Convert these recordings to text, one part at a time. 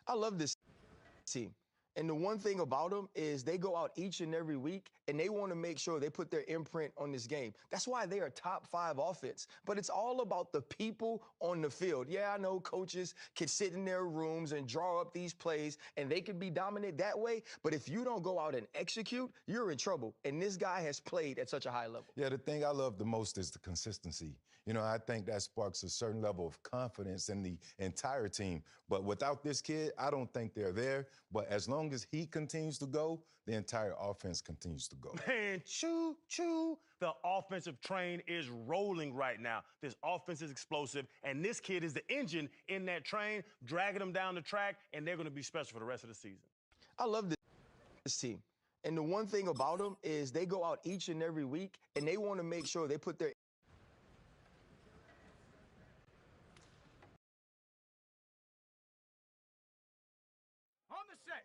I love this team. And the one thing about them is they go out each and every week and they want to make sure they put their imprint on this game. That's why they are top 5 offense. But it's all about the people on the field. Yeah, I know coaches can sit in their rooms and draw up these plays and they can be dominant that way. But if you don't go out and execute, you're in trouble. And this guy has played at such a high level. Yeah, the thing I love the most is the consistency. You know, I think that sparks a certain level of confidence in the entire team. But without this kid, I don't think they're there. But as long as he continues to go, the entire offense continues to go. Man, choo-choo. The offensive train is rolling right now. This offense is explosive, and this kid is the engine in that train, dragging them down the track, and they're going to be special for the rest of the season. I love this team. And the one thing about them is they go out each and every week and they want to make sure they put their on the set.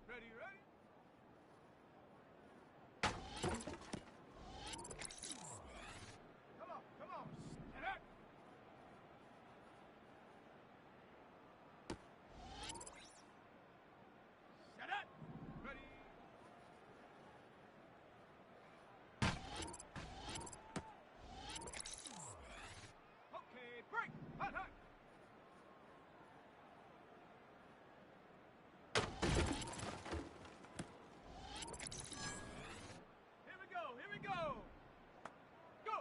Ready? Come on. Stand up. Set up. Ready. Okay, break. Hot. Here we go. Go.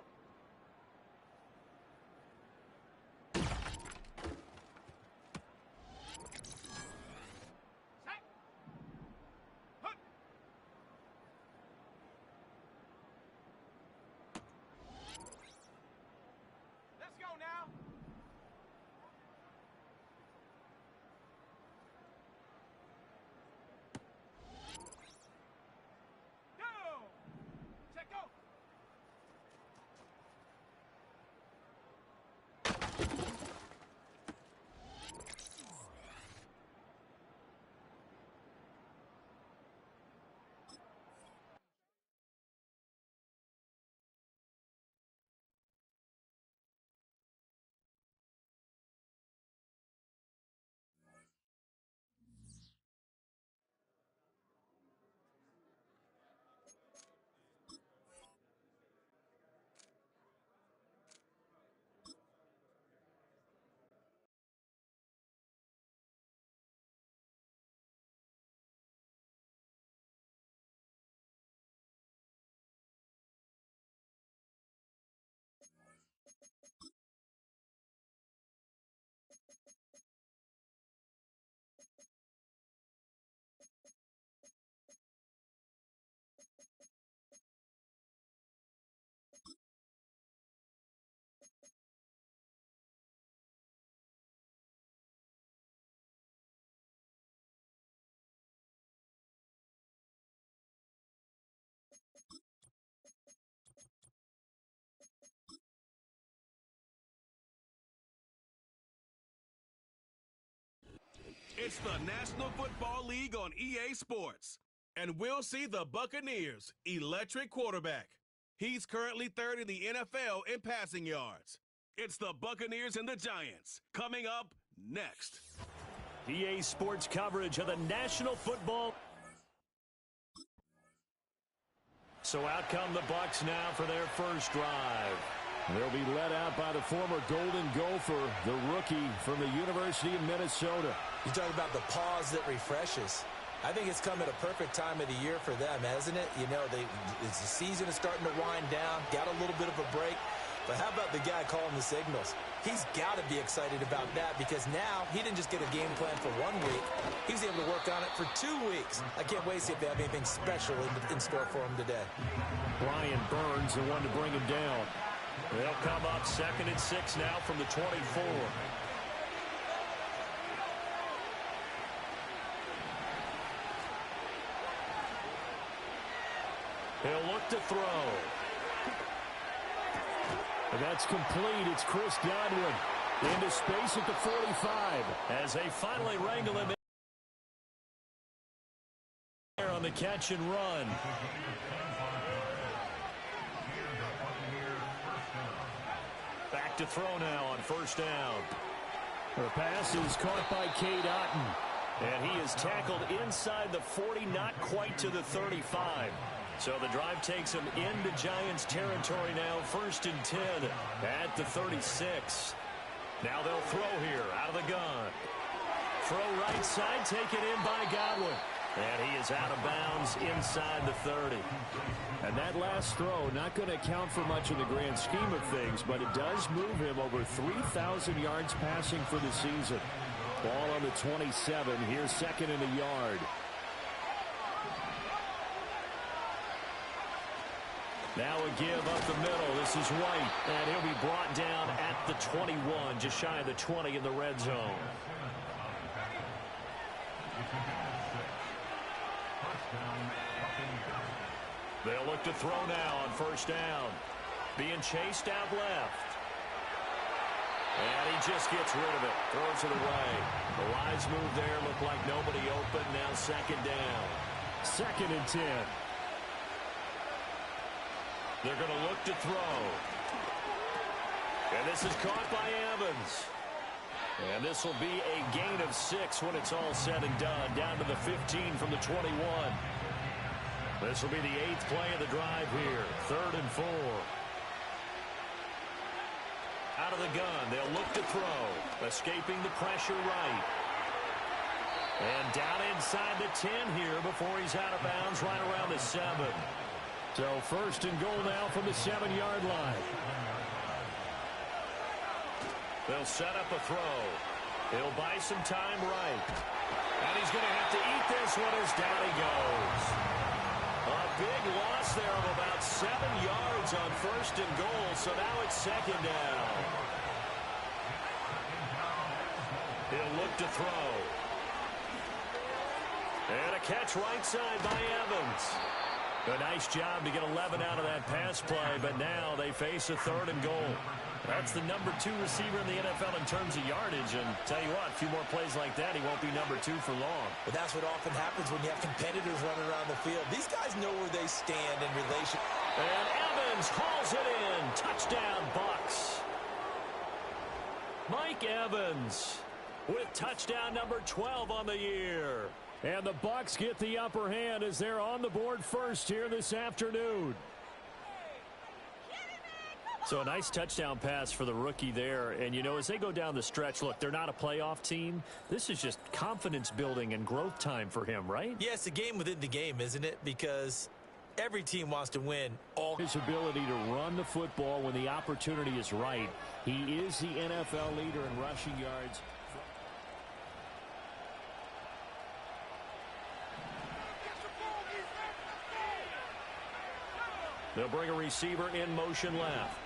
Set. Hut. Let's go now. Go. Set, go. It's the National Football League on EA Sports, and we'll see the Buccaneers' electric quarterback. He's currently 3rd in the NFL in passing yards. It's the Buccaneers and the Giants, coming up next. EA Sports coverage of the National Football. So out come the Bucs now for their first drive. They'll be led out by the former Golden Gopher, the rookie from the University of Minnesota. You talk about the pause that refreshes. I think it's come at a perfect time of the year for them, hasn't it? You know, the season is starting to wind down, got a little bit of a break. But how about the guy calling the signals? He's got to be excited about that because now he didn't just get a game plan for 1 week. He was able to work on it for 2 weeks. I can't wait to see if they have anything special in store for him today. Brian Burns, the one to bring him down. They'll come up 2nd and 6 now from the 24. He'll look to throw. And that's complete. It's Chris Godwin into space at the 45 as they finally wrangle him in on the catch and run. Back to throw now on 1st down. The pass is caught by Cade Otton. And he is tackled inside the 40, not quite to the 35. So the drive takes him into Giants territory now, 1st and 10 at the 36. Now they'll throw here out of the gun. Throw right side, taken in by Godwin. And he is out of bounds inside the 30. And that last throw, not going to account for much in the grand scheme of things, but it does move him over 3,000 yards passing for the season. Ball on the 27. Here's 2nd and a yard. Now a give up the middle. This is White. And he'll be brought down at the 21, just shy of the 20 in the red zone. They'll look to throw now on 1st down. Being chased out left. And he just gets rid of it. Throws it away. The wise move there. Looked like nobody open. Now 2nd down. 2nd and 10. They're going to look to throw. And this is caught by Evans. And this will be a gain of 6 when it's all said and done. Down to the 15 from the 21. This will be the 8th play of the drive here. 3rd and 4. Out of the gun. They'll look to throw. Escaping the pressure right. And down inside the 10 here before he's out of bounds right around the 7. So 1st and goal now from the 7-yard line. They'll set up a throw. He'll buy some time right. And he's going to have to eat this one as down he goes. A big loss there of about 7 yards on 1st and goal, so now it's 2nd down. He'll look to throw. And a catch right side by Evans. A nice job to get 11 out of that pass play, but now they face a 3rd and goal. That's the number 2 receiver in the NFL in terms of yardage, and tell you what, a few more plays like that, he won't be number 2 for long. But that's what often happens when you have competitors running around the field. These guys know where they stand in relation. And Evans hauls it in. Touchdown, Bucs. Mike Evans with touchdown number 12 on the year. And the Bucs get the upper hand as they're on the board first here this afternoon. So a nice touchdown pass for the rookie there. And, you know, as they go down the stretch, look, they're not a playoff team. This is just confidence building and growth time for him, right? Yeah, it's a game within the game, isn't it? Because every team wants to win. His ability to run the football when the opportunity is right. He is the NFL leader in rushing yards. They'll bring a receiver in motion left.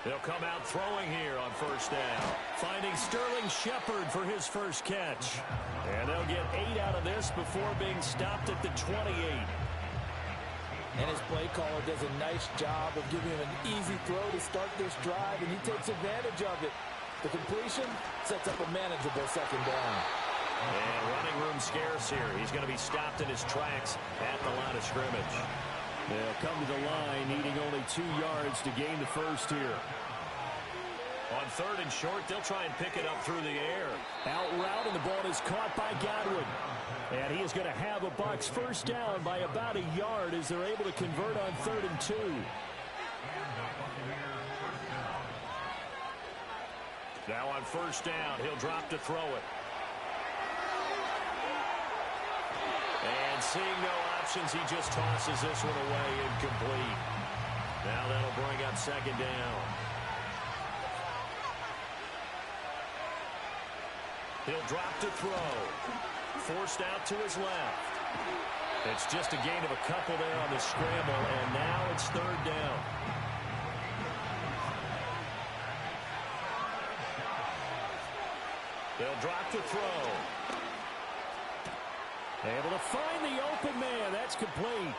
They'll come out throwing here on 1st down. Finding Sterling Shepard for his first catch. And they'll get 8 out of this before being stopped at the 28. And his play caller does a nice job of giving him an easy throw to start this drive, and he takes advantage of it. The completion sets up a manageable 2nd down. And running room scarce here. He's going to be stopped in his tracks at the line of scrimmage. They'll come to the line, needing only 2 yards to gain the first here. On 3rd and short, they'll try and pick it up through the air. Out route, and the ball is caught by Godwin. And he is going to have a Bucs first down by about a yard as they're able to convert on 3rd and 2. Now on 1st down, he'll drop to throw it. And seeing no options, he just tosses this one away, incomplete. Now that'll bring up 2nd down. He'll drop to throw. Forced out to his left. It's just a gain of a couple there on the scramble, and now it's 3rd down. They'll drop to throw. Able to find the open man. That's complete.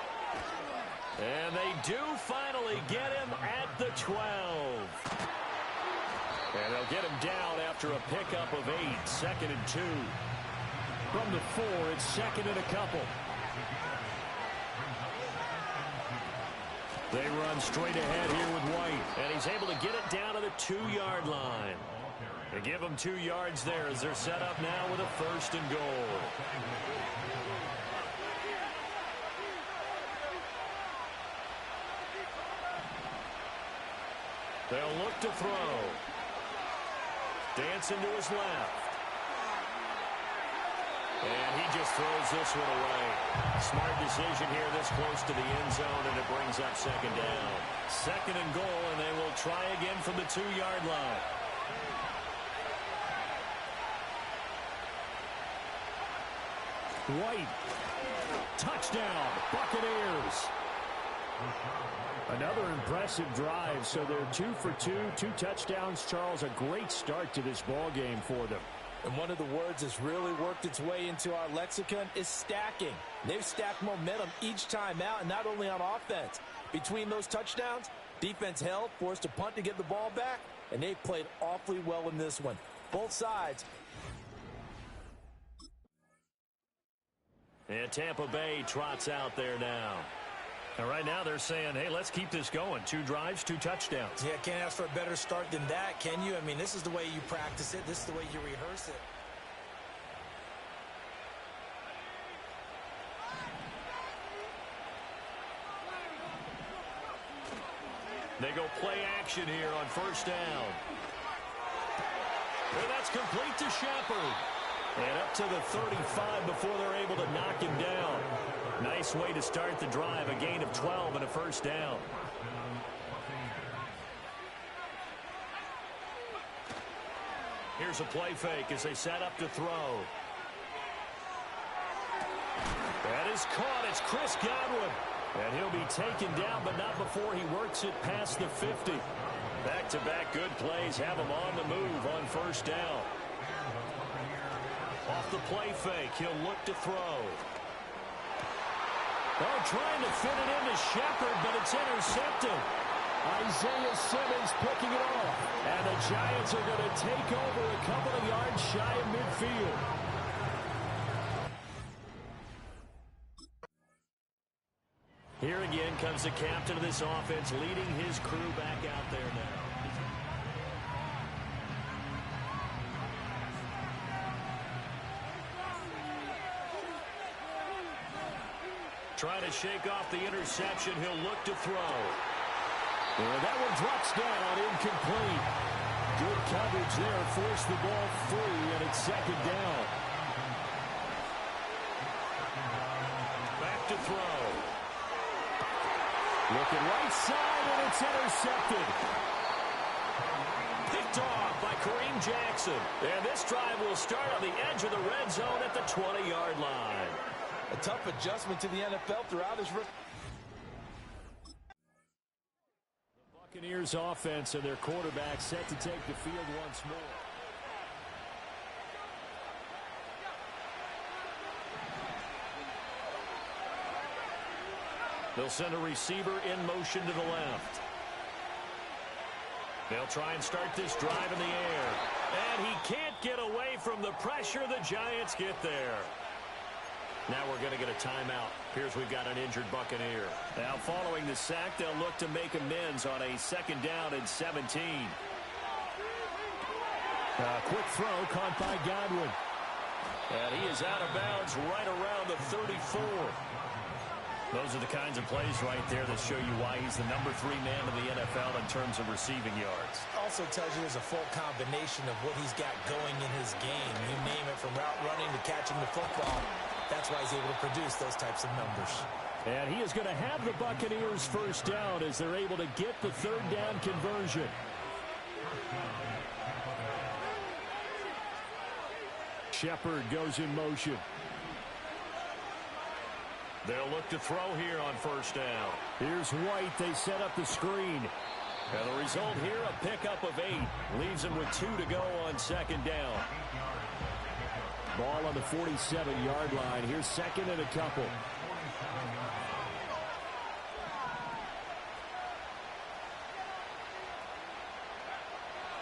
And they do finally get him at the 12. And they'll get him down after a pickup of 8. 2nd and 2. From the 4, it's 2nd and a couple. They run straight ahead here with White. And he's able to get it down to the 2-yard line. They give them 2 yards there as they're set up now with a 1st and goal. They'll look to throw. Dancing to his left. And he just throws this one away. Smart decision here this close to the end zone, and it brings up 2nd down. 2nd and goal, and they will try again from the 2-yard line. White. Touchdown, Buccaneers. Another impressive drive, so they're 2 for 2, 2 touchdowns. Charles, a great start to this ball game for them. And one of the words that's really worked its way into our lexicon is stacking. They've stacked momentum each time out, and not only on offense. Between those touchdowns, defense held, forced a punt to get the ball back, and they played awfully well in this one. Both sides. And Tampa Bay trots out there now. And right now they're saying, hey, let's keep this going. 2 drives, 2 touchdowns. Yeah, can't ask for a better start than that, can you? I mean, this is the way you practice it. This is the way you rehearse it. They go play action here on 1st down. And that's complete to Shepard. And up to the 35 before they're able to knock him down. Nice way to start the drive, a gain of 12 and a 1st down. Here's a play fake as they set up to throw. That is caught. It's Chris Godwin. And he'll be taken down, but not before he works it past the 50. Back-to-back good plays have him on the move on 1st down. Off the play fake, he'll look to throw. Oh, trying to fit it into Shepard, but it's intercepted. Isaiah Simmons picking it off. And the Giants are going to take over a couple of yards shy of midfield. Here again comes the captain of this offense, leading his crew back out there now. Trying to shake off the interception. He'll look to throw. And that one drops down, incomplete. Good coverage there. Forced the ball free, and it's 2nd down. Back to throw. Looking right side, and it's intercepted. Picked off by Kareem Jackson. And this drive will start on the edge of the red zone at the 20-yard line. A tough adjustment to the NFL throughout his... The Buccaneers offense and their quarterback set to take the field once more. They'll send a receiver in motion to the left. They'll try and start this drive in the air. And he can't get away from the pressure. The Giants get there. Now we're going to get a timeout. Here's we've got an injured Buccaneer. Now following the sack, they'll look to make amends on a 2nd down and 17. A quick throw caught by Godwin. And he is out of bounds right around the 34. Those are the kinds of plays right there that show you why he's the number 3 man in the NFL in terms of receiving yards. Also tells you there's a full combination of what he's got going in his game. You name it, from route running to catching the football. That's why he's able to produce those types of numbers. And he is going to have the Buccaneers 1st down as they're able to get the 3rd down conversion. Shepard goes in motion. They'll look to throw here on 1st down. Here's White. They set up the screen. And the result here, a pickup of 8. Leaves him with 2 to go on 2nd down. Ball on the 47-yard line. Here's 2nd and a couple.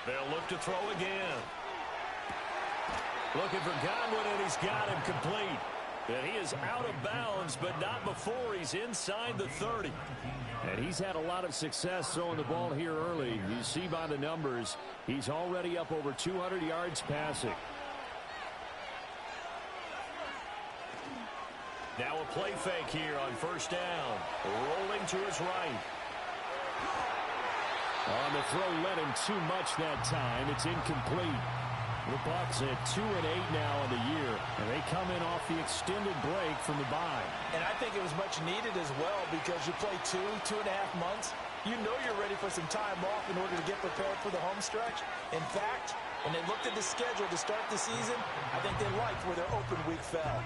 They'll look to throw again. Looking for Godwin, and he's got him complete. And he is out of bounds, but not before he's inside the 30. And he's had a lot of success throwing the ball here early. You see by the numbers, he's already up over 200 yards passing. Now a play fake here on first down. Rolling to his right. On the throw, led him too much that time. It's incomplete. The Bucs at 2-8 now in the year, and they come in off the extended break from the bye. And I think it was much needed as well because you play 2.5 months. You know you're ready for some time off in order to get prepared for the home stretch. In fact, when they looked at the schedule to start the season, I think they liked where their open week fell.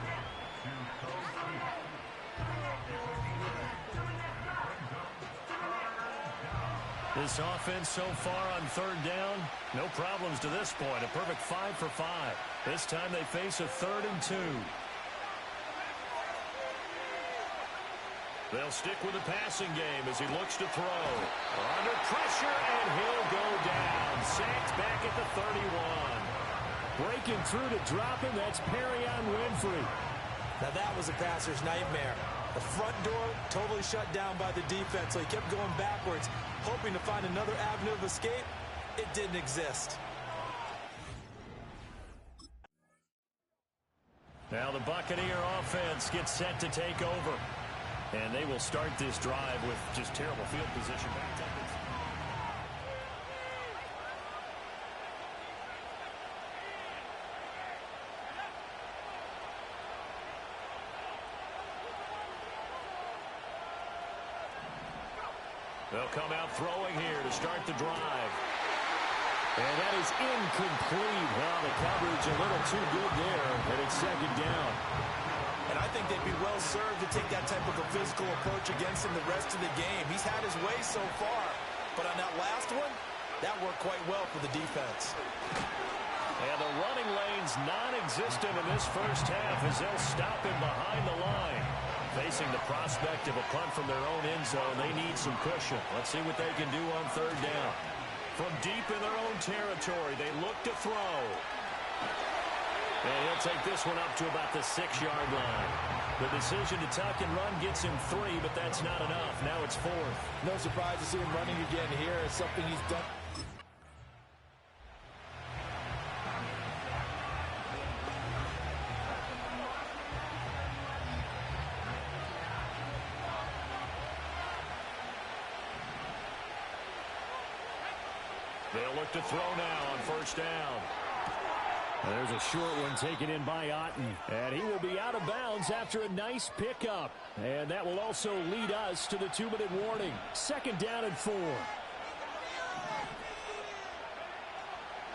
This offense so far on third down, no problems to this point. A perfect 5 for 5. This time they face a 3rd and 2. They'll stick with the passing game as he looks to throw. Under pressure, and he'll go down. Sacked back at the 31. Breaking through to drop him, that's Perrion Winfrey. Now that was a passer's nightmare. The front door totally shut down by the defense, so he kept going backwards, hoping to find another avenue of escape. It didn't exist. Now the Buccaneer offense gets set to take over. And they will start this drive with just terrible field position. They'll come out throwing here to start the drive. And that is incomplete. Well, the coverage a little too good there, and it's 2nd down. And I think they'd be well served to take that type of a physical approach against him the rest of the game. He's had his way so far, but on that last one, that worked quite well for the defense. And the running lane's non-existent in this first half as they'll stop him behind the line. Facing the prospect of a punt from their own end zone, they need some cushion. Let's see what they can do on 3rd down. From deep in their own territory, they look to throw. And he'll take this one up to about the 6-yard line. The decision to tuck and run gets him 3, but that's not enough. Now it's 4th. No surprise to see him running again here. It's something he's done. They'll look to throw now on 1st down. There's a short one taken in by Otten. And he will be out of bounds after a nice pickup. And that will also lead us to the 2-minute warning. 2nd down and 4.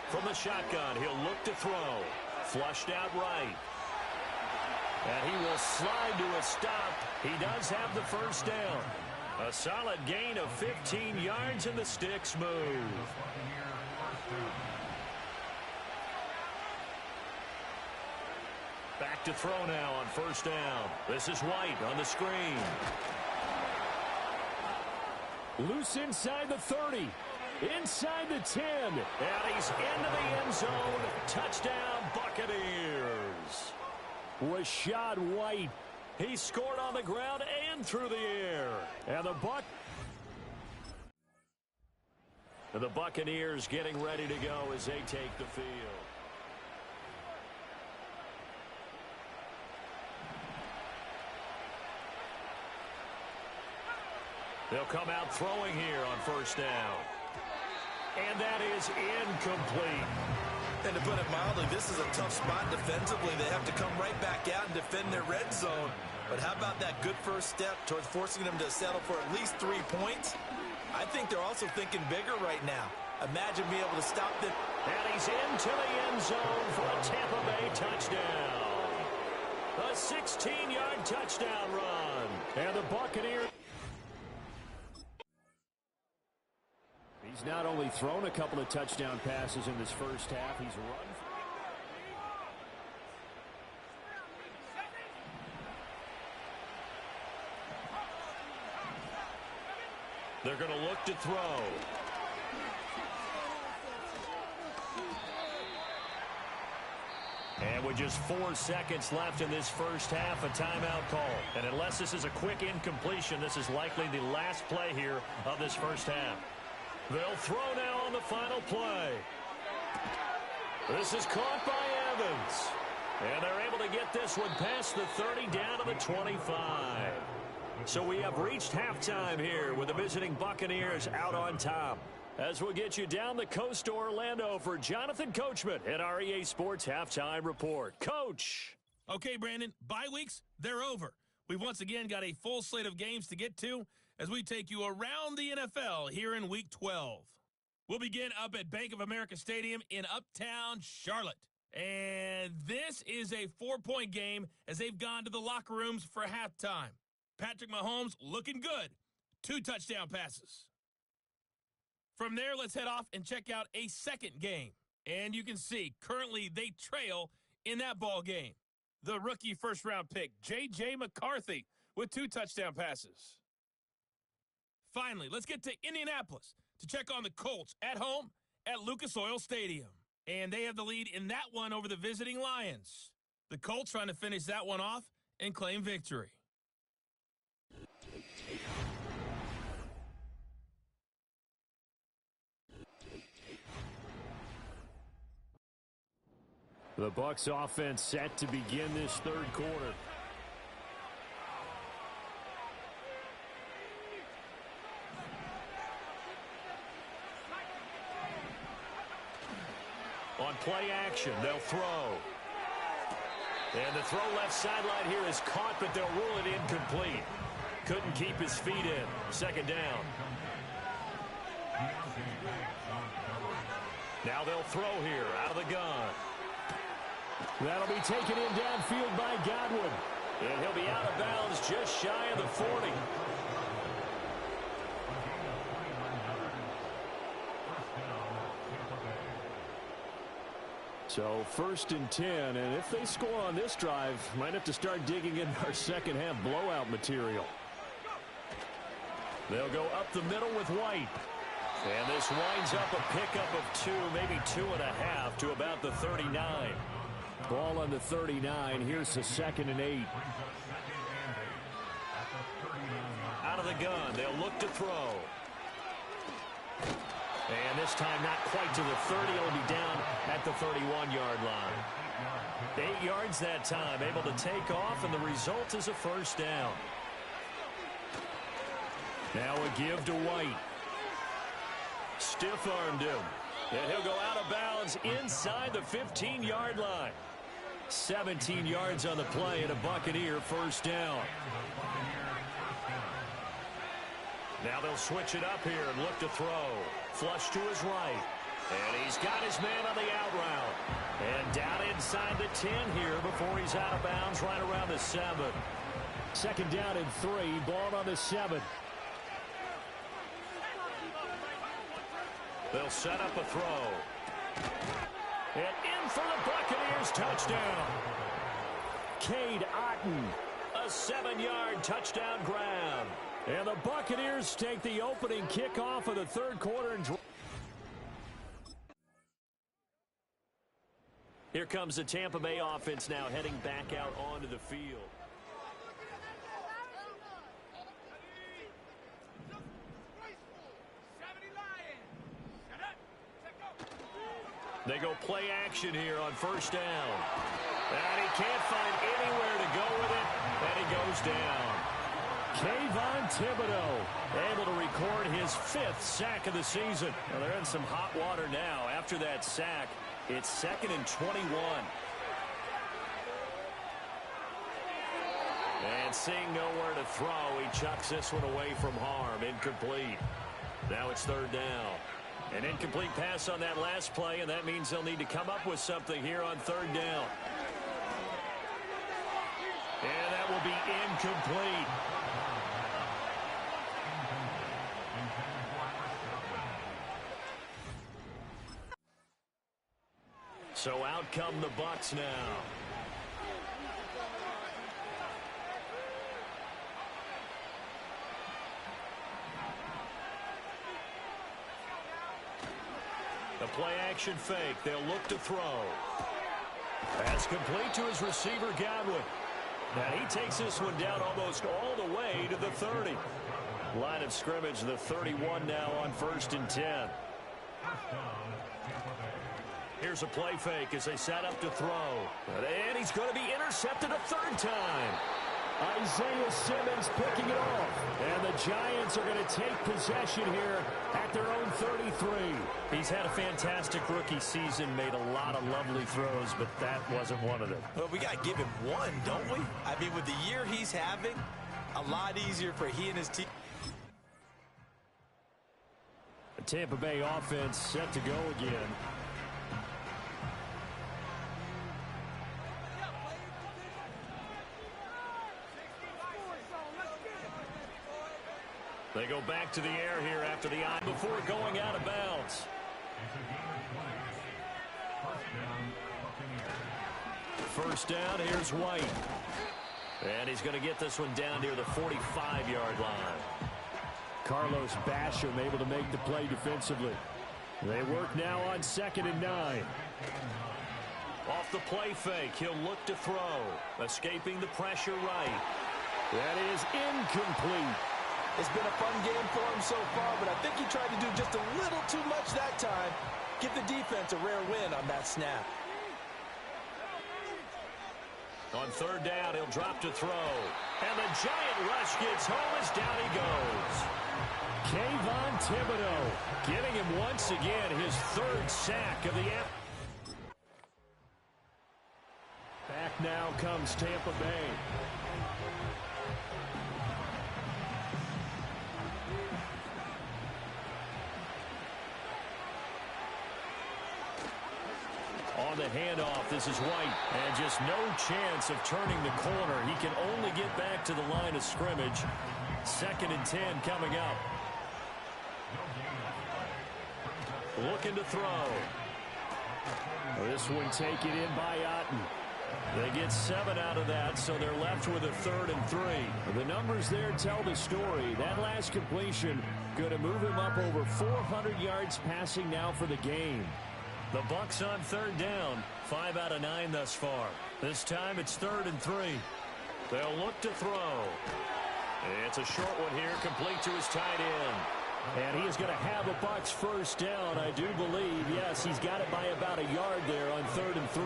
From the shotgun, he'll look to throw. Flushed out right. And he will slide to a stop. He does have the 1st down. A solid gain of 15 yards, and the sticks move. Back to throw now on 1st down. This is White on the screen. Loose inside the 30. Inside the 10. And he's into the end zone. Touchdown, Buccaneers. Rashad White. He scored on the ground and through the air. And the Buccaneers getting ready to go as they take the field. They'll come out throwing here on 1st down. And that is incomplete. And to put it mildly, this is a tough spot defensively. They have to come right back out and defend their red zone. But how about that good first step towards forcing them to settle for at least 3 points? I think they're also thinking bigger right now. Imagine being able to stop them. And he's into the end zone for a Tampa Bay touchdown. A 16-yard touchdown run. And the Buccaneers. He's not only thrown a couple of touchdown passes in this first half, he's run. They're going to look to throw. And with with just 4 seconds left in this first half, a timeout call. And unless this is a quick incompletion, this is likely the last play here of this first half. They'll throw now on the final play. This is caught by Evans. And they're able to get this one past the 30 down to the 25. So we have reached halftime here with the visiting Buccaneers out on top. As we'll get you down the coast to Orlando for Jonathan Coachman at our EA Sports Halftime Report. Coach. Okay, Brandon, bye weeks, they're over. We've once again got a full slate of games to get to as we take you around the NFL here in Week 12. We'll begin up at Bank of America Stadium in Uptown Charlotte. And this is a 4-point game as they've gone to the locker rooms for halftime. Patrick Mahomes looking good. 2 touchdown passes. From there, let's head off and check out a second game. And you can see, currently they trail in that ball game. The rookie first-round pick, J.J. McCarthy, with 2 touchdown passes. Finally, let's get to Indianapolis to check on the Colts at home at Lucas Oil Stadium. And they have the lead in that one over the visiting Lions. The Colts trying to finish that one off and claim victory. The Bucs offense set to begin this third quarter. On play action, they'll throw. And the throw left sideline here is caught, but they'll rule it incomplete. Couldn't keep his feet in. Second down. Now they'll throw here out of the gun. That'll be taken in downfield by Godwin. And he'll be out of bounds just shy of the 40. So 1st and 10, and if they score on this drive, might have to start digging in our second half blowout material. They'll go up the middle with White. And this winds up a pickup of 2, maybe 2.5 to about the 39. Ball on the 39. Here's the 2nd and 8. Out of the gun. They'll look to throw. And this time not quite to the 30. It'll be down at the 31-yard line. 8 yards that time. Able to take off, and the result is a first down. Now a give to White. Stiff-armed him. And he'll go out of bounds inside the 15-yard line. 17 yards on the play and a Buccaneer first down. Now they'll switch it up here and look to throw. Flush to his right. And he's got his man on the out route. And down inside the 10 here before he's out of bounds right around the 7. 2nd down and 3. Ball on the 7. They'll set up a throw. And in for the Buccaneers touchdown. Cade Otton, a 7-yard touchdown grab. And the Buccaneers take the opening kickoff of the third quarter. Here comes the Tampa Bay offense now heading back out onto the field. They go play action here on first down. And he can't find anywhere to go with it, and he goes down. Kayvon Thibodeau able to record his 5th sack of the season. Well, they're in some hot water now. After that sack, it's 2nd and 21. And seeing nowhere to throw, he chucks this one away from harm. Incomplete. Now it's 3rd down. An incomplete pass on that last play, and that means they'll need to come up with something here on 3rd down. And that will be incomplete. So out come the Bucs now. The play action fake. They'll look to throw. That's complete to his receiver, Godwin. And he takes this one down almost all the way to the 30. Line of scrimmage, the 31 now on 1st and 10. Here's a play fake as they set up to throw. And he's going to be intercepted a third time. Isaiah Simmons picking it off. And the Giants are going to take possession here at their own 33. He's had a fantastic rookie season, made a lot of lovely throws, but that wasn't one of them. Well, we got to give him one, don't we? I mean, with the year he's having, a lot easier for he and his team. The Tampa Bay offense set to go again. They go back to the air here after the eye before going out of bounds. First down, here's White. And he's going to get this one down near the 45-yard line. Carlos Basham able to make the play defensively. They work now on 2nd and 9. Off the play fake, he'll look to throw. Escaping the pressure right. That is incomplete. It's been a fun game for him so far, but I think he tried to do just a little too much that time. Give the defense a rare win on that snap. On 3rd down, he'll drop to throw. And the giant rush gets home as down he goes. Kayvon Thibodeau giving him once again his 3rd sack of the afternoon. Back now comes Tampa Bay. On the handoff, this is White. And just no chance of turning the corner. He can only get back to the line of scrimmage. 2nd and 10 coming up. Looking to throw. This one taken in by Otten. They get 7 out of that, so they're left with a 3rd and 3. The numbers there tell the story. That last completion going to move him up over 400 yards passing now for the game. The Bucs on 3rd down. 5 out of 9 thus far. This time it's 3rd and 3. They'll look to throw. It's a short one here, complete to his tight end. And he is going to have a Bucs first down, I do believe. Yes, he's got it by about a yard there on 3rd and 3.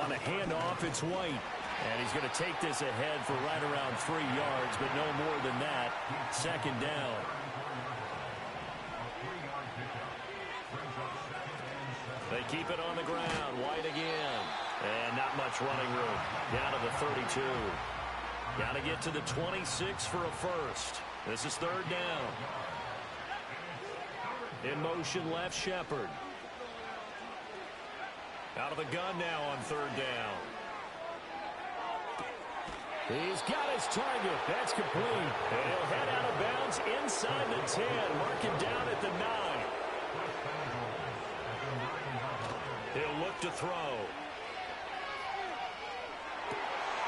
On a handoff, it's White. And he's going to take this ahead for right around 3 yards, but no more than that. 2nd down. They keep it on the ground. White again. And not much running room. Down to the 32. Got to get to the 26 for a first. This is 3rd down. In motion left, Shepard. Out of the gun now on 3rd down. He's got his target. That's complete. And he'll head out of bounds inside the 10. Marking down at the 9. He'll look to throw.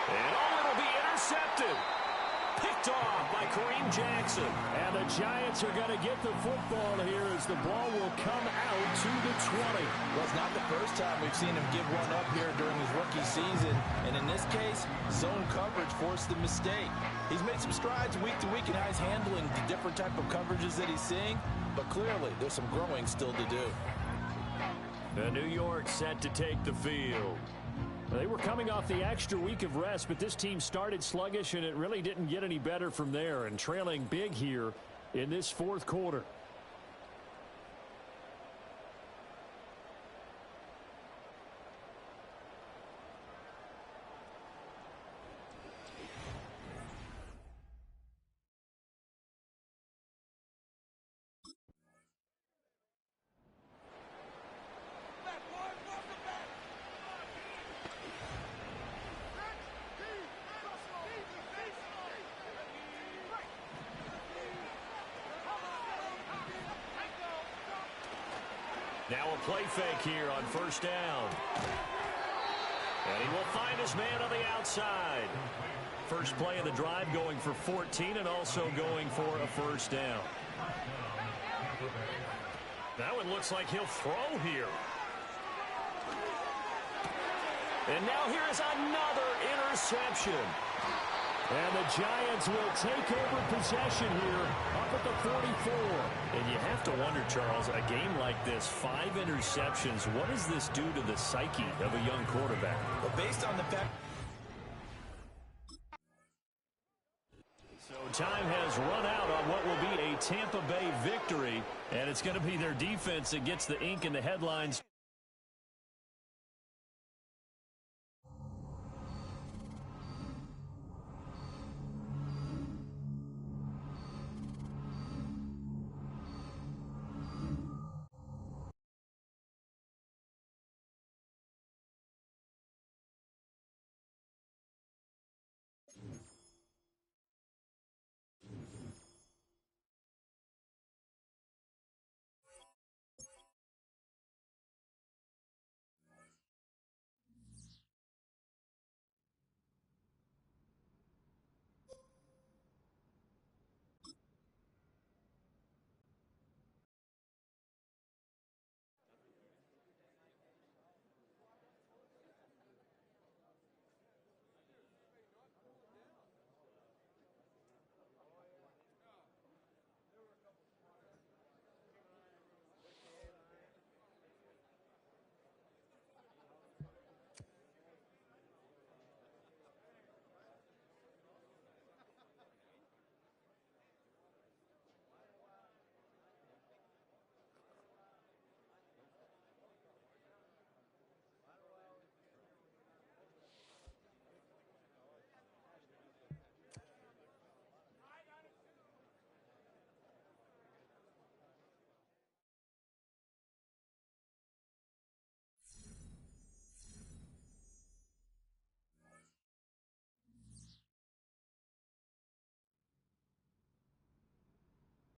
And it'll be intercepted. Picked off by Kareem Jackson. And the Giants are going to get the football here as the ball will come out to the 20. Well, it's not the first time we've seen him give one up here during his rookie season. And in this case, zone coverage forced the mistake. He's made some strides week to week in how he's handling the different type of coverages that he's seeing. But clearly, there's some growing still to do. New York set to take the field. They were coming off the extra week of rest, but this team started sluggish, and it really didn't get any better from there, and trailing big here in this 4th quarter. Now a play fake here on 1st down. And he will find his man on the outside. First play of the drive going for 14 and also going for a 1st down. That one looks like he'll throw here. And now here is another interception. And the Giants will take over possession here up at the 44. And you have to wonder, Charles, a game like this, 5 interceptions, what does this do to the psyche of a young quarterback? Well, based on the fact... So time has run out on what will be a Tampa Bay victory, and it's going to be their defense that gets the ink in the headlines.